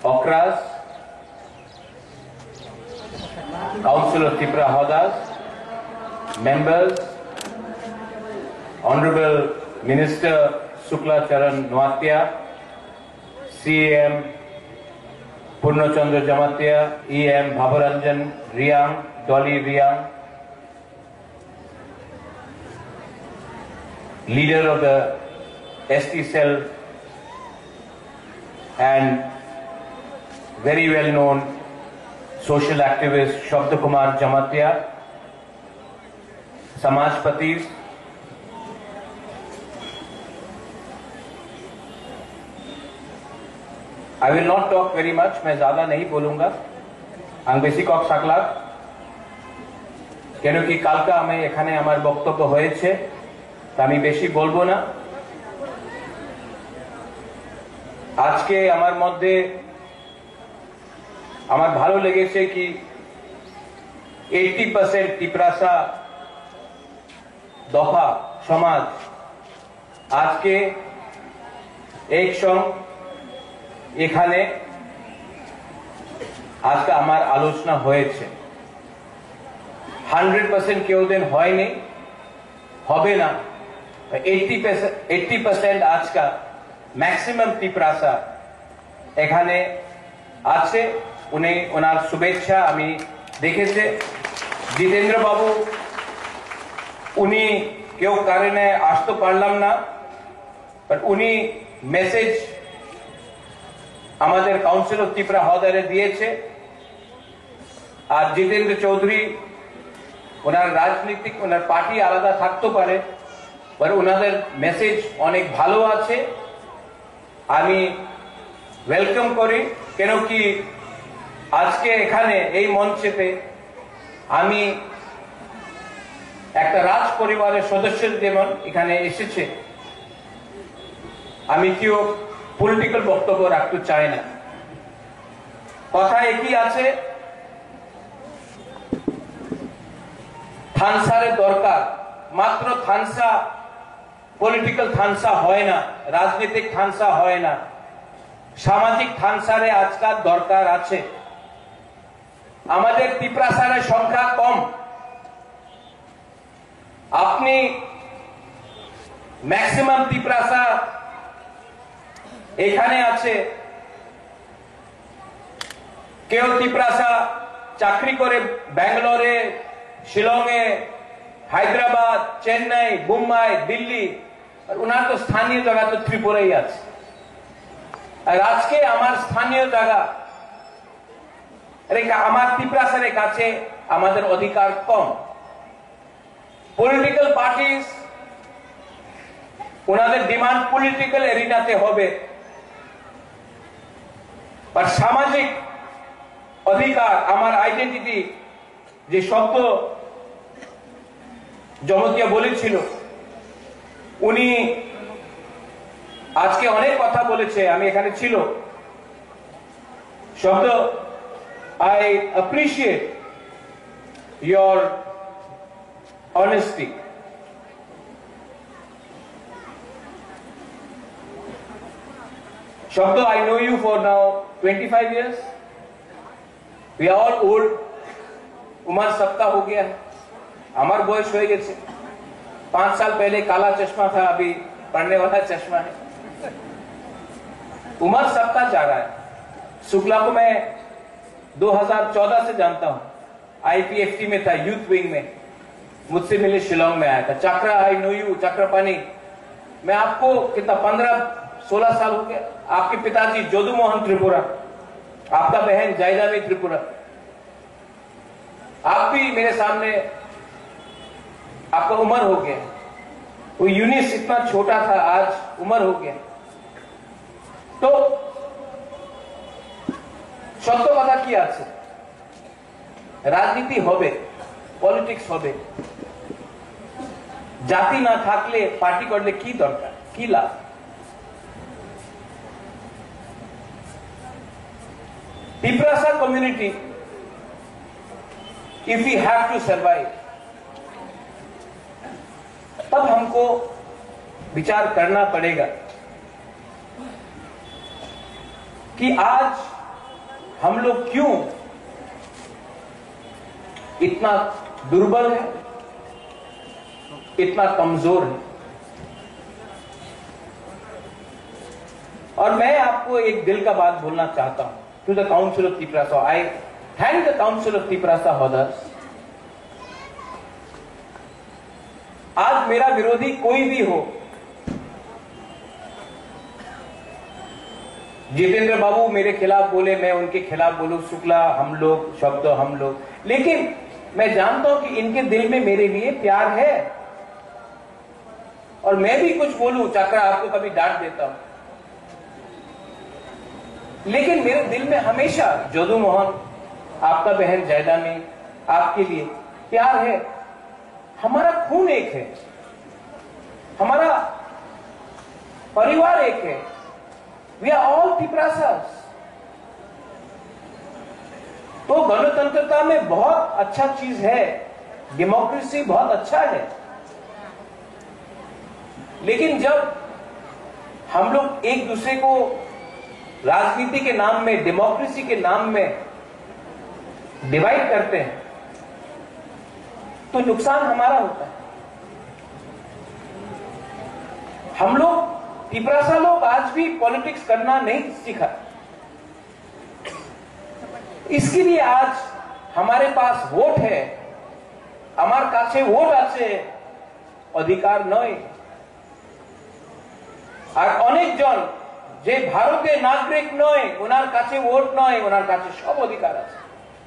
Okras, Council of Tripura Howdas, members, Honorable Minister Shukla Charan Noatia, CM Purnachandra Jamatia, EM Bhabaranjan Riang, Dolly Riang, leader of the ST cell and very well known social activist Shabda Kumar Jamatia, Samajpatis, I will not talk very much, मैं ज़्यादा नहीं बोलूँगा। आंग बेसी Kock सकला, केनो कि कालका हमें एखाने हमारे बक्तव्य होएছে, तामी बेसी बोलबो ना। आज के हमारे मध्य हमारे भालो लगे से कि 80% टिप्रासा दफा समाज आज के एक संग এখানে আজকে আমার আলোচনা হয়েছে 100% কেউ দিন হয়নি হবে না 80% আজকা ম্যাক্সিমাম টিপ্রাসা এখানে আছে উনি ওনার শুভেচ্ছা আমি দেখেছে জিতেন্দ্র বাবু উনি কেউ কারণে আসতে পারলাম না বাট উনি মেসেজ আমাদের কাউন্সিল অফ ত্রিপুরা হদারে দিয়েছে আর জিতেন্দ্র চৌধুরী ওনার রাজনীতিক ওনার পার্টি আলাদা থাকতে পারে বাট ওনাদের মেসেজ অনেক ভালো আছে আমি ওয়েলকাম করি কেন কি আজকে এখানে এই মঞ্চেতে আমি একটা রাজ পরিবারের সদস্য যেমন এখানে এসেছে আমি কেউ পলিটিক্যাল বক্তব্য রাখতে চাই না কথা একই আছে থানসারের দরকার মাত্র থানসা পলিটিক্যাল থানসা হয় না রাজনৈতিক থানসা হয় না সামাজিক থানসারে আজকাল দরকার আছে আমাদের ত্রিপ্রাসারের সংখ্যা কম আপনি ম্যাক্সিমাম ত্রিপ্রাসা এখানে আছে কেউ ত্রিপ্রাসা চাকরি করে ব্যাঙ্গালোরে শিলংয়ে হায়দ্রাবাদ চেন্নাই মুম্বাই দিল্লি আর ওনার তো স্থানীয় জায়গা তো ত্রিপুরাই আছে আর আজকে আমার স্থানীয় জায়গা আমার ত্রিপ্রাসারের কাছে আমাদের অধিকার কম পলিটিক্যাল পার্টিস ওনাদের ডিমান্ড পলিটিক্যাল এরিনাতে হবে আর সামাজিক অধিকার আমার আইডেন্টিটি যে শব্দ জমতিয়া বলেছিল উনি আজকে অনেক কথা বলেছে আমি এখানে ছিল শব্দ I appreciate your honesty Shabda, I know you for now 25 years. We are all old. उम्र सबका हो गया है हमार बयस हो गए 5 साल पहले काला चश्मा था अभी पढ़ने वाला चश्मा है उम्र सबका जा रहा है शुक्ला को मैं 2014 से जानता हूं आईपीएफटी में था यूथ विंग में मुझसे मिले शिलोंग में आया था चक्रा आई नो यू चक्रपानी मैं आपको कितना 15-16 साल हो गया आपके पिताजी जोदू मोहन त्रिपुरा आपका बहन जायदावी त्रिपुरा आप भी मेरे सामने आपका उम्र हो गया वो यूनिस इतना छोटा था आज उम्र हो गया तो সত্য কথা কি আছে রাজনীতি হবে পলিটিক্স হবে জাতি না থাকলে পার্টি করলে কি দরকার কি লাভ ত্রিপ্রাসা community if we have to survive तब हमको विचार करना पड़ेगा कि आज हम लोग क्यों इतना दुर्बल है, इतना कमजोर है। और मैं आपको एक दिल का बात बोलना चाहता हूं to the council of Tiprasa. I thank the council of Tiprasa हॉदर्स। आज मेरा विरोधी कोई भी हो, जितेंद्र बाबू मेरे खिलाफ बोले, मैं उनके खिलाफ बोलूं, शुक्ला हम लोग, शब्द हम लोग, लेकिन मैं जानता हूं कि इनके दिल में मेरे लिए प्यार है। और मैं भी कुछ बोलूं, चाकरा आपको कभी डांट देता हूं, लेकिन मेरे दिल में हमेशा जोधू मोहन, आपका बहन जयदानी, आपके लिए प्यार है। हमारा खून एक है, हमारा परिवार एक है। We are all Tiprasas. तो गणतंत्रता में बहुत अच्छा चीज है, डेमोक्रेसी बहुत अच्छा है, लेकिन जब हम लोग एक दूसरे को राजनीति के नाम में, डेमोक्रेसी के नाम में डिवाइड करते हैं तो नुकसान हमारा होता है। हम लोग तिपरासा लोग आज भी पॉलिटिक्स करना नहीं सीखा। इसके लिए आज हमारे पास वोट है, हमारे काछे वोट आछे, अधिकार नय। আর অনেকজন যে ভারতের নাগরিক নয়, ওনার কাছে ভোট নয়, ওনার কাছে সব অধিকার আছে,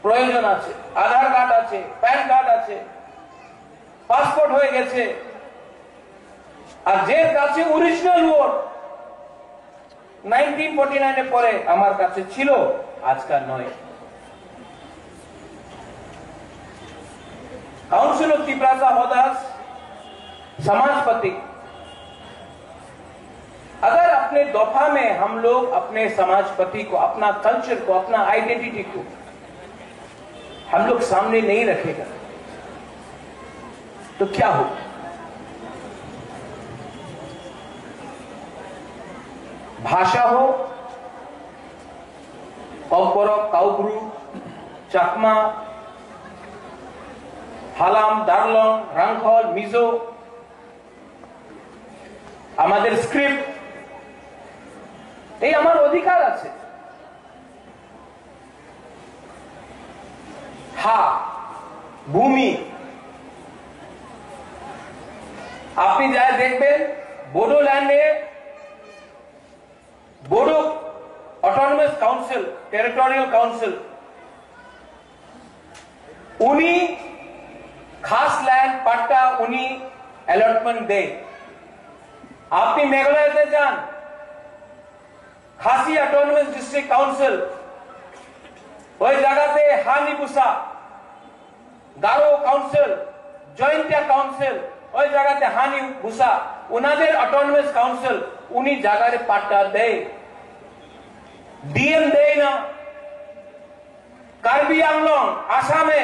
প্রয়োজন আছে, আধার কার্ড আছে, প্যান কার্ড আছে, পাসপোর্ট হয়ে গেছে। আর যে কাছে অরিজিনাল ভোট 1949 এর পরে আমার কাছে ছিল, আজকাল নয়। काउंसिल ऑफ तिपरासा हॉदर्स, समाजपति, अगर अपने दफा में हम लोग अपने समाजपति को, अपना कल्चर को, अपना आइडेंटिटी को हम लोग सामने नहीं रखेगा तो क्या हो? भाषा हो, कौपरक, काउब्रु, चाकमा, হালাম, দারলং, রাংখল, মিজো, আমাদের স্ক্রিপ্ট, এই আমার অধিকার আছে। হা, ভূমি, আপনি যা দেখবেন বোডোল্যান্ডে Bodo autonomous council, territorial council, उन्हीं खास लैंड पट्टा उन्हीं अलॉटमेंट दे। आपनी मेघालय जान, खासी ऑटोनमस डिस्ट्रिक्ट काउंसिल, ওই জায়গাতে হানিবুসা, গারো কাউন্সিল, জয়ন্তিয়া কাউন্সিল, ওই জায়গাতে হানিবুসা, ওনাদের অটোনমাস কাউন্সিল, উনি জায়গায় পাট্টা দেয়, ডিএম দেয় না। কার্বি আংলং, আসামে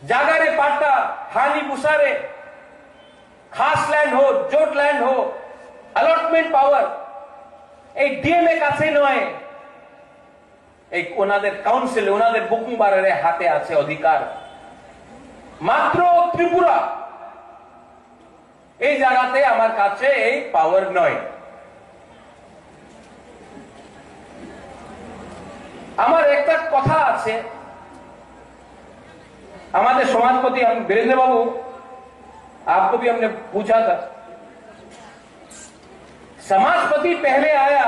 জায়গায় পাট্টা হানিবুসারে, খাস ল্যান্ড হো, জোট ল্যান্ড হো, অ্যালটমেন্ট পাওয়ার এই ডিএম এর কাছে নয়, এই ওনাদের কাউন্সিল, ওনাদের বুকুমবারের হাতে আছে অধিকার। মাত্র ত্রিপুরা এই জায়গাতে আমার কাছে এই পাওয়ার নয়। আমার একটা কথা আছে, আমাদের সমাজপতি वीरेंद्र बाबू, आपको भी हमने पूछा था, समाजपति पहले आया,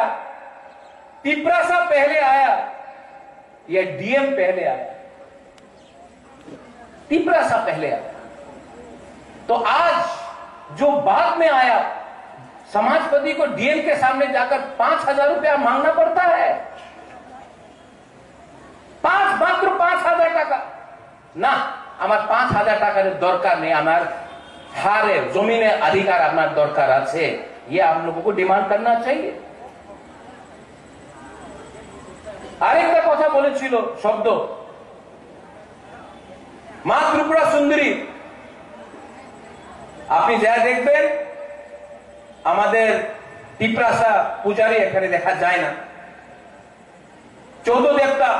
तिपरासा पहले आया या डीएम पहले आया? तिपरासा पहले आया। तो आज जो बाद में आया, समाजपति को डीएम के सामने जाकर 5,000 रुपया मांगना पड़ता है। मात्र 5,000 টাকা না, আমার 5,000 টাকার দরকার নেই, আমার হারে জমিনের अधिकार আমার দরকার আছে। ये आप लोगों को डिमांड करना चाहिए। আরেকটা কথা বলেছিল শব্দ, মা ত্রিপুরা সুন্দরী, আপনি যা দেখবেন আমাদের তিপ্রাসা পূজারী এখানে দেখা যায় না। চৌদ্দ দেবতা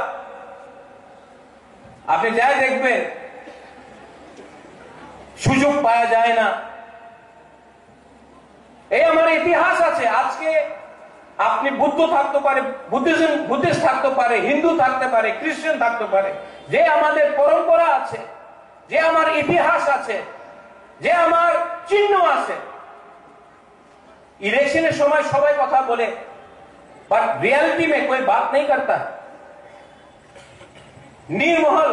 আপনি যাই দেখবেন, সুযোগ পাওয়া যায় না। এই আমার ইতিহাস আছে। আজকে আপনি বুদ্ধ থাকতে পারে, বুদ্ধিস্ট থাকতে পারে, হিন্দু থাকতে পারে, খ্রিস্টান থাকতে পারে, যে আমাদের পরম্পরা আছে, যে আমার ইতিহাস আছে, যে আমার চিহ্ন আছে। इलेक्शনের সময় সবাই কথা বলে, বাট रियलिटी में कोई बात नहीं करता। नीलमहल,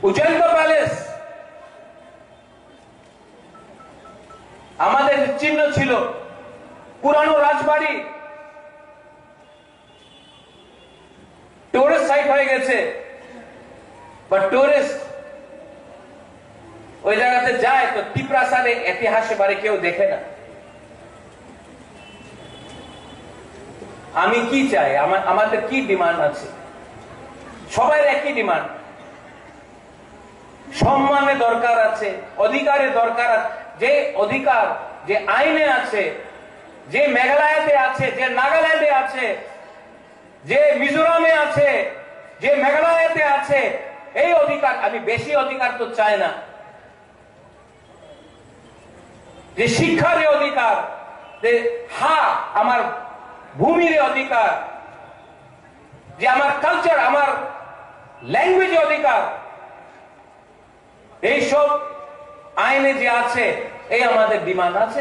उज्जैन का पैलेस আমাদের চিহ্ন ছিল। পুরানো রাজবাড়ি টুরিস্ট সাইট হয়ে গেছে, বাট টুরিস্ট ওই জায়গাতে যায় তো তিপ্রাসাদের ইতিহাসের বারে কেউ দেখে না। আমি কি চাই, আমাদের কি ডিমান্ড আছে? সবাই একই ডিমান্ড, সম্মানের দরকার আছে, অধিকারের দরকার আছে। যে অধিকার যে আইনে আছে, যে মেঘালয়তে আছে, যে নাগাল্যান্ডে আছে, যে মিজোরামে আছে, যে মেঘালয়তে আছে, এই অধিকার, আমি বেশি অধিকার তো চাই না। যে শিক্ষার অধিকার, যে আমার ভূমির অধিকার, যে আমার কালচার, আমার ল্যাঙ্গুয়েজ অধিকার, এইসব আইনে যে আছে, এই আমাদের ডিমান্ড আছে।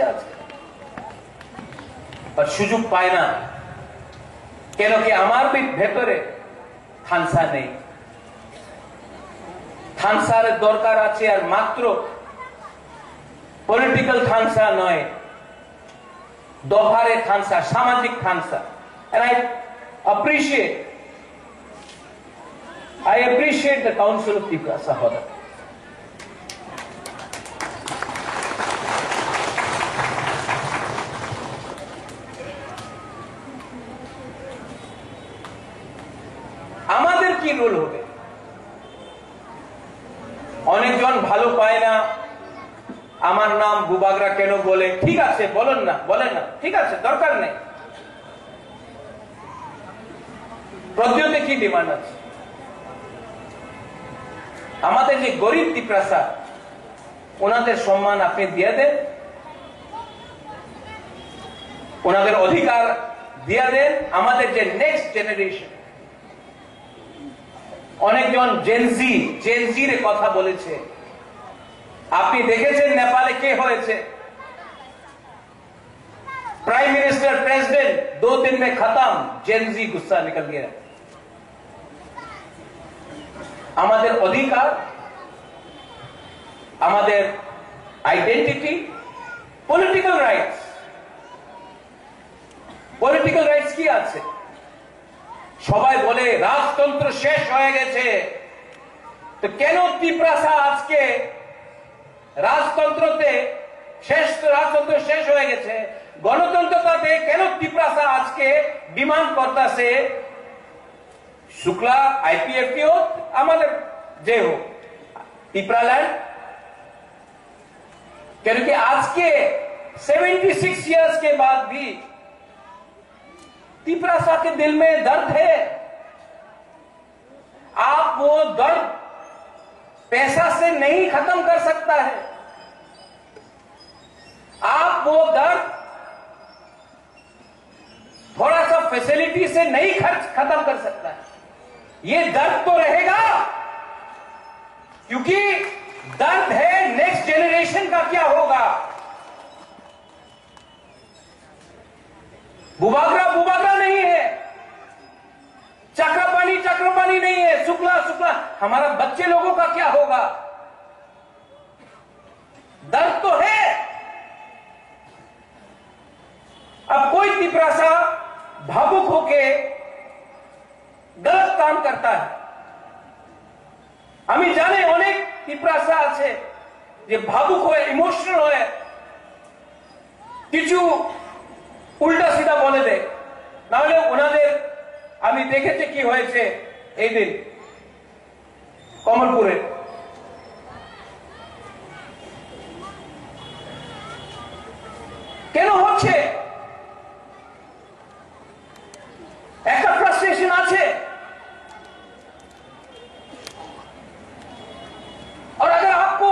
আর সুযোগ পায় না কেন কি? আমার ভেতরে থানসা নেই। থানসার দরকার আছে, আর মাত্র পলিটিক্যাল থানসা নয়, দফারে থানসা, সামাজিক থানসা। And I appreciate the Council of Tiprasa for that. আমাদের কি রোল হবে? অনেকজন ভালো পায় না, আমার নাম বুবাগরা কেন বলে। ঠিক আছে, বলেন না, ঠিক আছে, দরকার নেই। প্রদ্যোতে কি ডিমান্ড আছে? আমাদের যে গরিব তিপ্রাসা, ওনাদের সম্মান আপনি দিয়ে দেন, ওনাদের অধিকার দিয়ে দেন। আমাদের যে নেক্সট জেনারেশন, অনেকজন জেনজির কথা বলেছে। আপনি দেখেছেন নেপালে কে হয়েছে? प्राइम मिनिस्टर, प्रेसिडेंट 2 दिन में खत्म, जेनजी गुस्सा निकल गया। আমাদের অধিকার, আমাদের আইডেন্টিটি, পলিটিক্যাল রাইটস কি আছে? সবাই বলে রাজতন্ত্র শেষ হয়ে গেছে, তো কেন তিপ্রাসা আজকে রাজতন্ত্র শেষ হয়ে গেছে, গণতন্ত্রতাতে কেন তিপ্রাসা আজকে ডিমান্ড করতেছে শুক্লা आईपीएफ की हो, আমাদের যে হোক तिप्रालैंड? क्योंकि आज के 76 इयर्स के बाद भी तिप्रासा के दिल में दर्द है। आप वो दर्द पैसा से नहीं खत्म कर सकता है, आप वो दर्द थोड़ा सा फैसिलिटी से नहीं खत्म कर सकता है। ये दर्द तो रहेगा, क्योंकि दर्द है नेक्स्ट जेनरेशन का क्या होगा। बुबागरा नहीं है, चक्रपाणी नहीं है, शुक्ला हमारा बच्चे लोगों का क्या होगा। दर्द तो है। अब कोई तिप्रासा भावुक होके गलत काम करता है। আমি জানি অনেক তিপ্রাসা আছে যে ভাবুক হয়ে, ইমোশনাল হয়ে কিছু উল্টা সিধা বলে দেয়। না হলে ওনাদের আমি দেখেছি কি হয়েছে এই দিন কমলপুরে। কেন হচ্ছে? একটা ফ্রাস্ট্রেশন আছে। और अगर आपको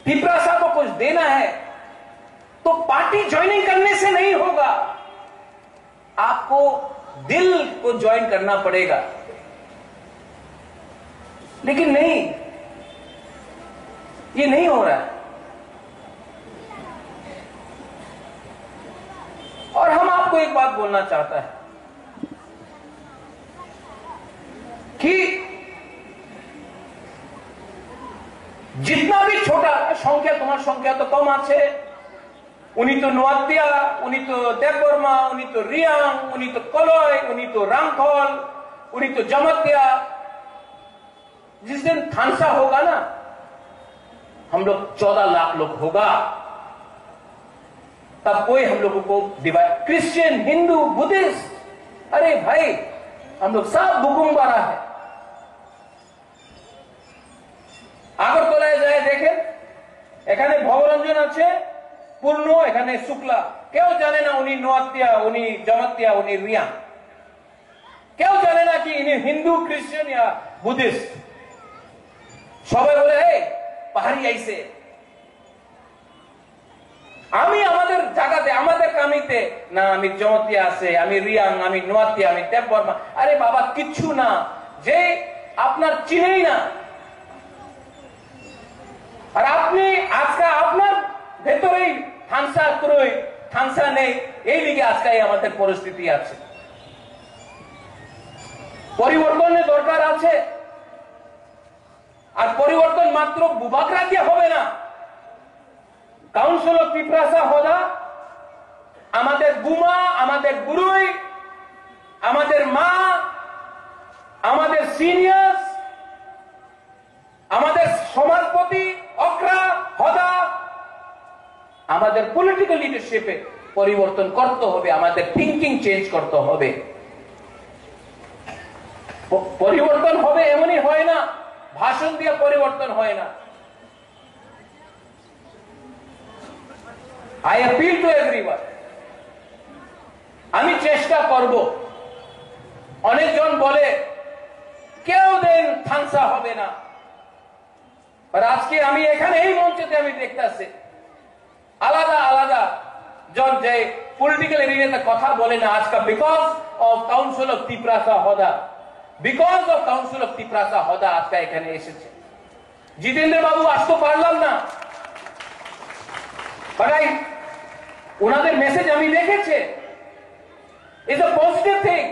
पिपरासा को कुछ देना है तो पार्टी ज्वाइनिंग करने से नहीं होगा, आपको दिल को ज्वाइन करना पड़ेगा। लेकिन नहीं, ये नहीं हो रहा है। और हम आपको एक बात बोलना चाहता है कि जितना भी छोटा संख्या, तुम्हार संख्या तो कम आछे, उनी तो नोआतिया, उनी तो देवबर्मा, उनी तो रियांग, उनी तो कलय, उनी तो रामखल, उनी तो जमतिया। जिस दिन थानसा होगा ना, हम लोग 14 लाख लोग होगा, तब कोई हम लोगों को डिवाइड, क्रिश्चियन, हिंदू, बुद्धिस्ट, अरे भाई हम लोग सब बुकुम्बारा है। আগরতলায় যায় দেখেন, এখানে ভবরঞ্জন আছে পূর্ণ, এখানে শুক্লা, কেউ জানে না উনি নোয়াতিয়া, উনি জমাতিয়া, উনি রিয়া, কেউ জানে না কি ইনি হিন্দু, খ্রিস্টান ইয়া বুদ্ধিস্ট। সবাই বলে এই পাহাড়ি আইছে। আমি আমাদের জায়গাতে, আমাদের কামিতে না, আমি জমাতিয়া আছে, আমি রিয়াং, আমি নোয়াতিয়া, আমি দেববর্মা। আরে বাবা কিচ্ছু না, যে আপনার চিনেই না। আর আপনি আজকে আপনার ভেতরেই থানসা ক্রয়, থানসা নেই, এই লিগে আজকে আমাদের পরিস্থিতি আছে। পরিবর্তনের দরকার আছে। আর পরিবর্তন মাত্র বুবাকরা দিয়ে হবে না। কাউন্সিল অফ পিপরাসা হদা আমাদের বুমা, আমাদের গুরুই, আমাদের মা, আমাদের সিনিয়র্স, আমাদের সমাজপতি অকরা হদা, আমাদের পলিটিক্যাল লিডারশিপে পরিবর্তন করতে হবে, আমাদের থিঙ্কিং চেঞ্জ করতে হবে। পরিবর্তন হবে এমনই হয় না, ভাষণ দিয়ে পরিবর্তন হয় না। আই অ্যাপিল টু এভরিওয়ান, আমি চেষ্টা করব। অনেকজন বলে কেউ দিন থানসা হবে না, আর আজকে আমি এখানে এই মঞ্চেতে আমি দেখতেছি আলাদা আলাদা জন যে পলিটিক্যাল এরিয়াতে কথা বলে না আজকে, because of council of Tiprasa Hoda, because of council of Tiprasa Hoda আজকে এখানে এসেছে। জিতেন্দ্র বাবু আসতে পারলাম না, বাট ওনাদের মেসেজ আমি দেখেছি, ইজ আ পজিটিভ থিং।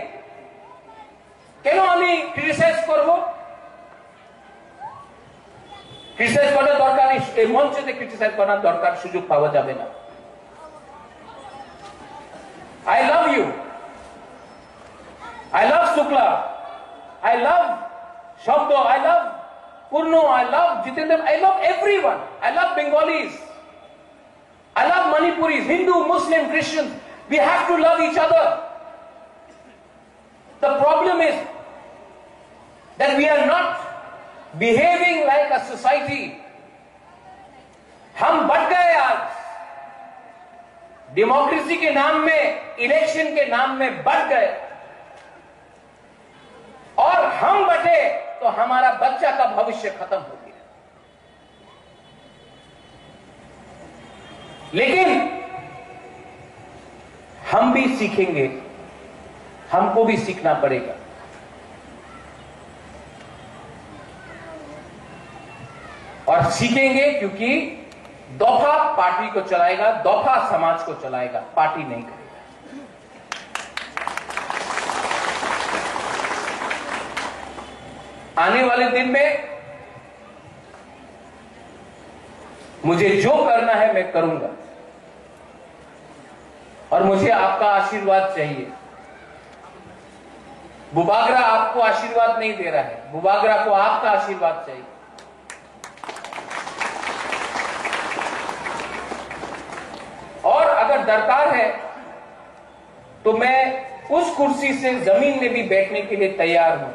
কেন আমি ক্রিটিসাইজ করব? ক্রিটিসাইজ করার দরকার নেই, এই মঞ্চে ক্রিটিসাইজ করার দরকার, সুযোগ পাওয়া যাবে না। I love you. I love Shukla. I love Shabdo. I love Purno. I love Jitendra. I love everyone. I love Bengalis. I love Manipuris, Hindu, Muslim, Christians. We have to love each other. The problem is that we are not behaving like a society. हम बढ़ गए आज, democracy के नाम में, election के नाम में बढ़ गए, और हम बटे तो हमारा बच्चा का भविष्य खत्म हो गया। लेकिन हम भी सीखेंगे, हमको भी सीखना पड़ेगा। और सीखेंगे क्योंकि दफा पार्टी को चलाएगा, दफा समाज को चलाएगा, पार्टी नहीं करेगा। आने वाले दिन में मुझे जो करना है मैं करूंगा, और मुझे आपका आशीर्वाद चाहिए। बुबागरा आपको आशीर्वाद नहीं दे रहा है, बुबागरा को आपका आशीर्वाद चाहिए। और अगर दरकार है तो मैं उस कुर्सी से जमीन में भी बैठने के लिए तैयार हूं,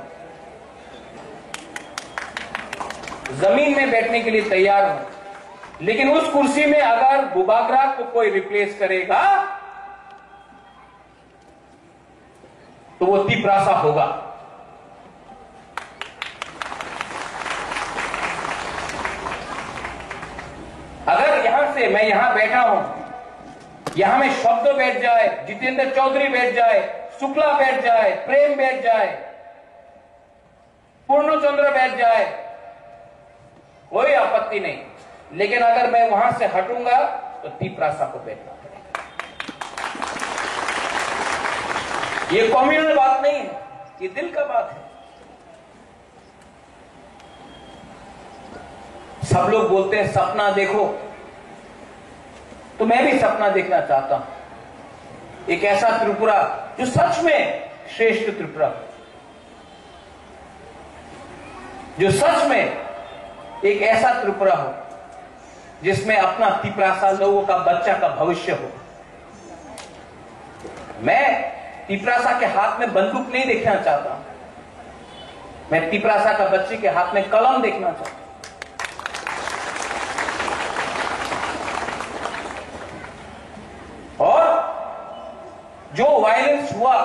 जमीन में बैठने के लिए तैयार हूं। लेकिन उस कुर्सी में अगर बुबागरा को कोई रिप्लेस करेगा तो वो तिपरासा होगा। अगर यहां से मैं यहां बैठा हूं, यहां में शब्द बैठ जाए, जितेंद्र चौधरी बैठ जाए, शुक्ला बैठ जाए, प्रेम बैठ जाए, पूर्णचंद्र बैठ जाए, कोई आपत्ति नहीं। लेकिन अगर मैं वहां से हटूंगा तो तिपरासा को बैठना पड़ेगा। ये कम्युनल बात नहीं है, ये दिल का बात है। सब लोग बोलते हैं सपना देखो, तो मैं भी सपना देखना चाहता हूं। एक ऐसा त्रिपुरा जो सच में श्रेष्ठ त्रिपुरा, जो सच में एक ऐसा त्रिपुरा हो जिसमें अपना तिपरासा लोगों का बच्चा का भविष्य हो। मैं तिपरासा के हाथ में बंदूक नहीं देखना चाहता, मैं तिपरासा का बच्चे के हाथ में कलम देखना चाहता हूं। और जो वायलेंस हुआ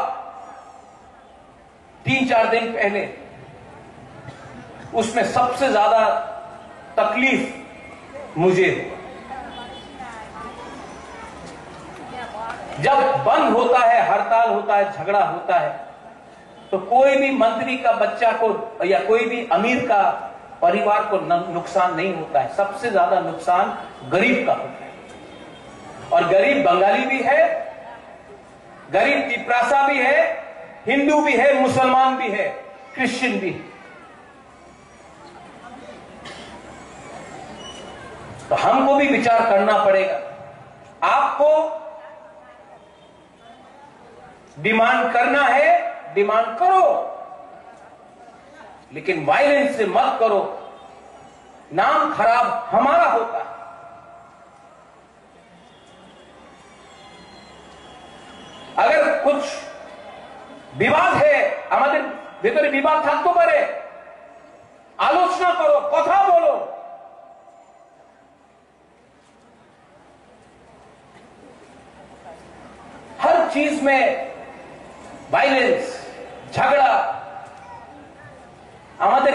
3-4 दिन पहले, उसमें सबसे ज्यादा तकलीफ मुझे, जब बंद होता है, हड़ताल होता है, झगड़ा होता है, तो कोई भी मंत्री का बच्चा को या कोई भी अमीर का परिवार को नुकसान नहीं होता है। सबसे ज्यादा नुकसान गरीब का होता है। और गरीब बंगाली भी है, गरीब तिपरासा भी है, हिंदू भी है, मुसलमान भी है, क्रिश्चियन भी है। तो हमको भी विचार करना पड़ेगा। आपको डिमांड करना है, डिमांड करो, लेकिन वायलेंस से मत करो। नाम खराब हमारा होता है। अगर कुछ विवाद है, हमारे भीतर विवाद থাকতে পারে, आलोचना करो, कथा बोलो। हर चीज में वायलेंस, झगड़ा, हमारे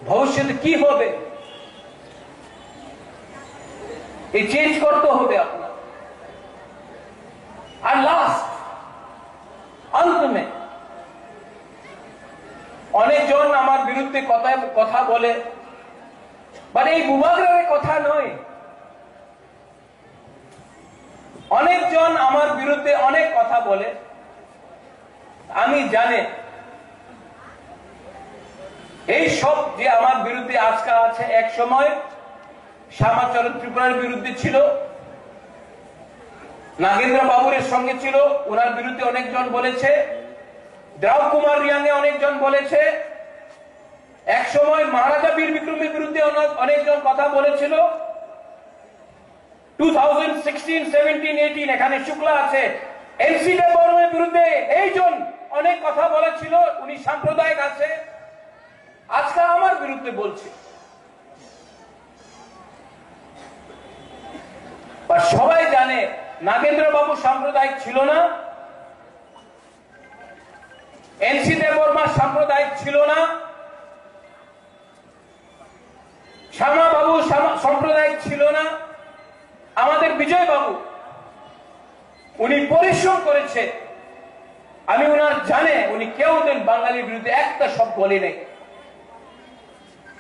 भविष्य की होबे, ये चेंज करते होबे अपना। और लास्ट अंत में अनेक जन आमार बिरुद्धे कथा बोले, बाट এই বুবাগ্রারের কথা নয়। অনেক জন আমার বিরুদ্ধে অনেক কথা বলে, আমি জানি এই সব যে আমার বিরুদ্ধে আজকে আছে, এক সময় শ্যামাচরণ ত্রিপুরার বিরুদ্ধে ছিল, নাগেন্দ্র বাবুর সঙ্গে ছিল, ওনার বিরুদ্ধে অনেকজন বলেছে, দ্রাউড কুমার রিয়াংয়ে অনেকজন বলেছে, এক সময় মহারাজা বীর বিক্রমের বিরুদ্ধে অনেকজন কথা বলেছিল। 2016, 17, 18 এখানে শুক্লা আছে, এনসি দেববর্মার বিরুদ্ধে এইজন অনেক কথা বলেছিল, উনি সাম্প্রদায়িক আছে, আজকে আমার বিরুদ্ধে বলছে। সবাই জানে নাগেন্দ্র বাবু সাম্প্রদায়িক ছিল না, এনসি দেববর্মা সাম্প্রদায়িক ছিল না, শ্যামা বাবু সাম্প্রদায়িক ছিল না, আমাদের বিজয় বাবু উনি পরিশ্রম করেছে। আমি ওনার জানে উনি কেউ দিন বাঙালির বিরুদ্ধে একটা শব্দ বলে নেই।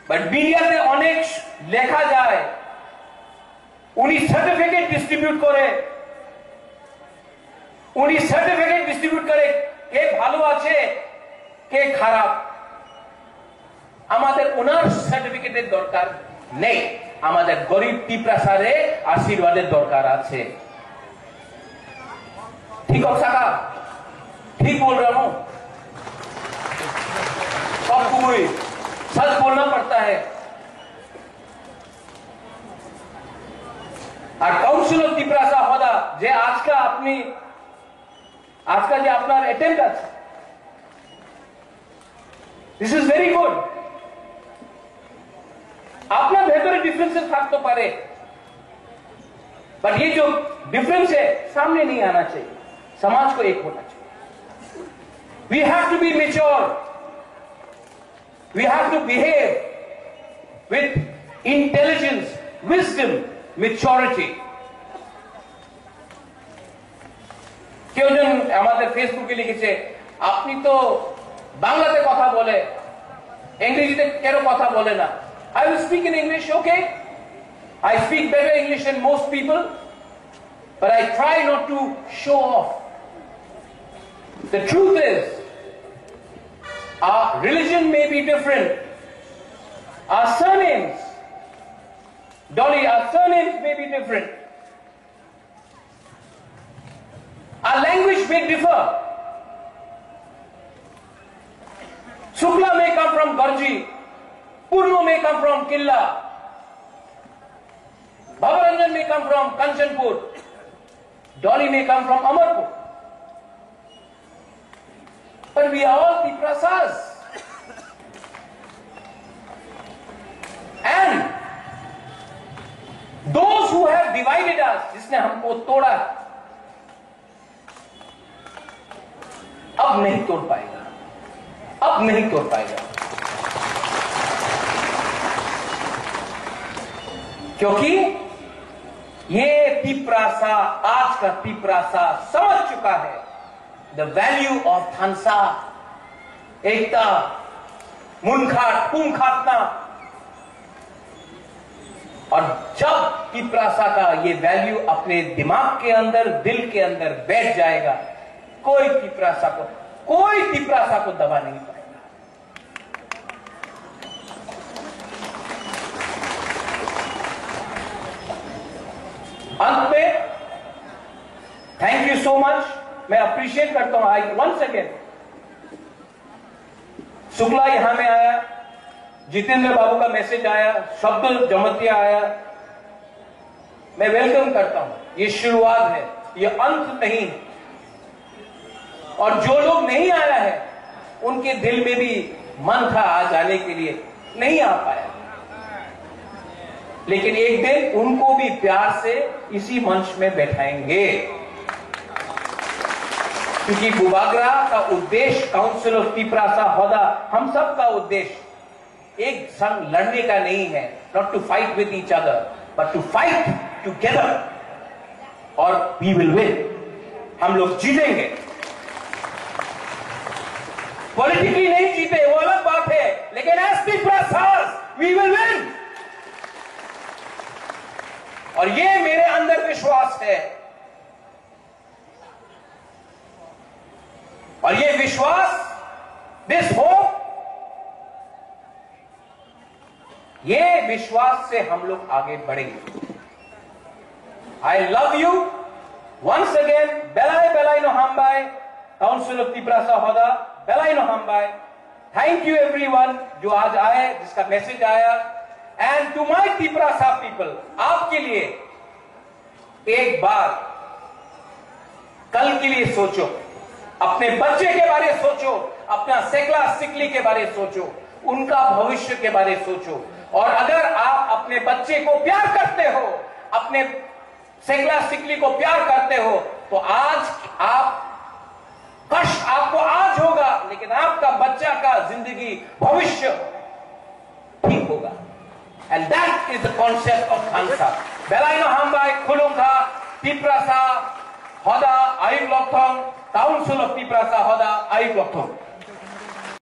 বাট মিডিয়াতে অনেক লেখা যায় উনি সার্টিফিকেট ডিস্ট্রিবিউট করে, উনি সার্টিফিকেট ডিস্ট্রিবিউট করে কে ভালো আছে কে খারাপ। আমাদের ওনার সার্টিফিকেটের দরকার নেই, আমাদের গরিব তিপরাসারে आशीर्वादेर दरकार আছে। ठीक हो सका? ठीक बोल रहा हूं? सबको सच बोलना पड़ता है। और काउंसिल ऑफ तिपरासा होदा जे आज का जे আপনার अटेम्प्ट আছে, दिस इज वेरी गुड। আপনার ভেতরে ডিফারেন্সেস থাকতে পারে, बट ये जो डिफरेंस है सामने नहीं आना चाहिए, समाज को एक होना चाहिए। We have to be mature, we have to behave with intelligence, wisdom, maturity. কেউ জন আমাদের ফেসবুকে লিখেছে আপনি তো বাংলাতে কথা বলে ইংরেজিতে কেন কথা বলে না? I will speak in English, okay? I speak better English than most people, but I try not to show off. The truth is, our religion may be different. Our surnames, Dolly, our surnames may be different. Our language may differ. Shukla may come from Garji, Purno may come from Killa, Bhavaranjan may come from Kanchanpur, Dolly may come from Amarpur. But we are all Tiprasas. And those who have divided us, जिसने हमको तोड़ा, अब नहीं तोड़ पाएगा, अब नहीं तोड़ पाएगा, क्योंकि ये तिपरासा, आज का तिपरासा समझ चुका है द वैल्यू ऑफ थानसा, एकता, मुनखाट, पुंखातना। और जब तिपरासा का ये वैल्यू अपने दिमाग के अंदर, दिल के अंदर बैठ जाएगा, कोई तिपरासा को दबा नहीं पाएगा। अंत में थैंक यू सो मच, मैं अप्रिशिएट करता हूं। आई वंस अगेन, शुक्ला यहां में आया, जितेंद्र बाबू का मैसेज आया, शब्द जमतिया आया, मैं वेलकम करता हूं। ये शुरुआत है, ये अंत नहीं है। और जो लोग नहीं आया है उनके दिल में भी मन था आ जाने के लिए, नहीं आ पाया, लेकिन एक दिन उनको भी प्यार से इसी मंच में बैठाएंगे, क्योंकि बुबागरा का उद्देश्य, काउंसिल ऑफ तिपरासा होदा, हम सब का उद्देश्य एक संग लड़ने का नहीं है, not to fight with each other but to fight together, और वी विल विन, हम लोग जीतेंगे। पॉलिटिकली नहीं जीते वो अलग बात है, लेकिन एज तिपरासास वी विल विन। और ये मेरे अंदर विश्वास है, और ये विश्वास, दिस होप, ये विश्वास से हम लोग आगे बढ़ेंगे। I love you once again. बेलाय बेलाय नो हम्बाय, काउंसिल ऑफ तिपरासा होदा, बेलाय नो हम्बाय। थैंक यू एवरीवन जो आज आए, जिसका मैसेज आया। And to my Tiprasa people, आपके लिए एक बार कल के लिए सोचो, अपने बच्चे के बारे सोचो, अपना सेकला सिकली के बारे सोचो, उनका भविष्य के बारे सोचो। और अगर आप अपने बच्चे को प्यार करते हो, अपने सेकला सिकली को प्यार करते हो, तो आज आप, कष्ट आपको आज होगा, लेकिन आपका बच्चा का जिंदगी, भविष्य ठीक होगा। And that is the concept of Khansa. Belaino Hambai, Khulungkha, Tiprasa, Hoda, Ayuk Lokthong, Council of Tiprasa, Hoda, Ayuk Lokthong.